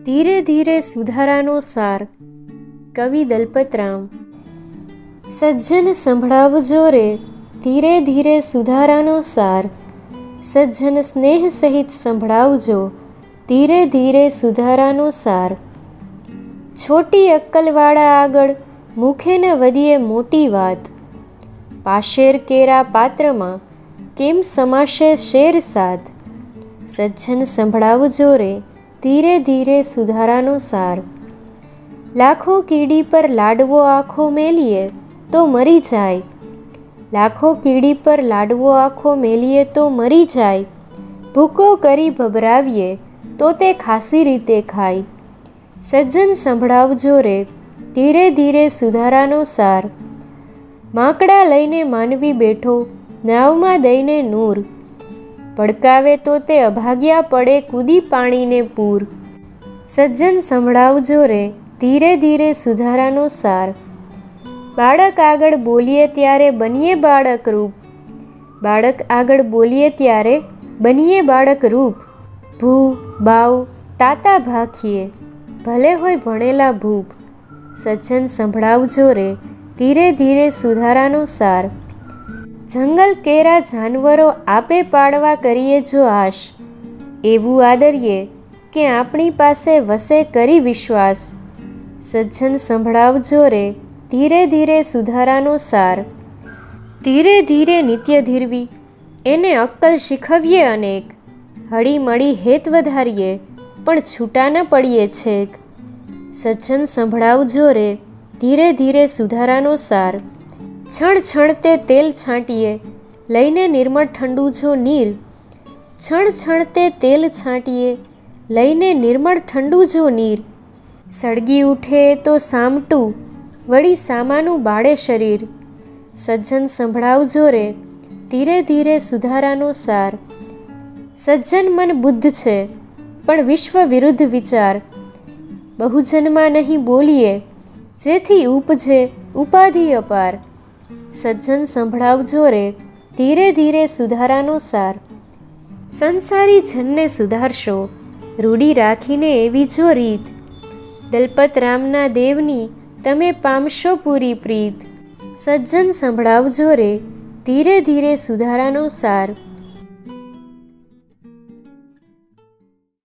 ધીરે ધીરે સુધારાનો સાર. કવિ દલપતરામ. સજ્જન સંભળાવજો રે ધીરે ધીરે સુધારાનો સાર. સજ્જન સ્નેહ સહિત સંભળાવજો ધીરે ધીરે સુધારાનો સાર. છોટી અક્કલવાળા આગળ મુખે ન વધીએ મોટી વાત. પાશેર કેરા પાત્રમાં કેમ સમાશે શેર સાદ. સજ્જન સંભળાવજો રે ધીરે ધીરે સુધારાનો સાર. લાખો કીડી પર લાડવો આખો મેલીએ તો મરી જાય. લાખો કીડી પર લાડવો આખો મેલીએ તો મરી જાય. ભૂકો કરી ભભરાવીએ તો તે ખાસી રીતે ખાય. સજ્જન સંભળાવજો રે ધીરે ધીરે સુધારાનો સાર. માંકડા લઈને માનવી બેઠો નાવમાં દઈને નૂર. ભડકાવે તો તે અભાગ્યા પડે કૂદી પાણીને પૂર. સજ્જન સંભળાવજો રે ધીરે ધીરે સુધારાનો સાર. બાળક આગળ બોલીએ ત્યારે બનીએ બાળક રૂપ. બાળક આગળ બોલીએ ત્યારે બનીએ બાળક રૂપ. ભૂ બાવ તાતા ભાખીએ ભલે હોય ભણેલા ભૂપ. સજ્જન સંભળાવજો રે ધીરે ધીરે સુધારાનો સાર. જંગલ કેરા જાનવરો આપે પાડવા કરીએ જો આશ. એવું આદરીએ કે આપણી પાસે વસે કરી વિશ્વાસ. સજ્જન સંભળાવજો રે ધીરે ધીરે સુધારાનો સાર. ધીરે ધીરે નિત્ય ધીરવી એને અક્કલ શીખવીએ અનેક. હળી મળી હેત વધારીએ પણ છૂટા ન પડીએ છેક. સજ્જન સંભળાવજો રે ધીરે ધીરે સુધારાનો સાર. છણ છણતે તેલ છાંટીએ લઈને નિર્મળ ઠંડુ જો નીર. છણ છણતે તેલ છાંટીએ લઈને નિર્મળ ઠંડુ જો નીર. સળગી ઉઠે તો સામટું વળી સામાનું બાળે શરીર. સજ્જન સંભળાવજો રે ધીરે ધીરે સુધારાનો સાર. સજ્જન મન બુદ્ધ છે પણ વિશ્વ વિરુદ્ધ વિચાર. બહુજનમાં નહીં બોલીએ જેથી ઉપજે ઉપાધિ અપાર. સજ્જન સંભળાવજો રે ધીરે ધીરે સુધારાનો સાર. સંસારી જનને સુધારશો રૂઢી રાખીને એવી જો રીત. દલપતરામના દેવની તમે પામશો પૂરી પ્રીત. સજ્જન સંભળાવજો રે ધીરે ધીરે સુધારાનો સાર.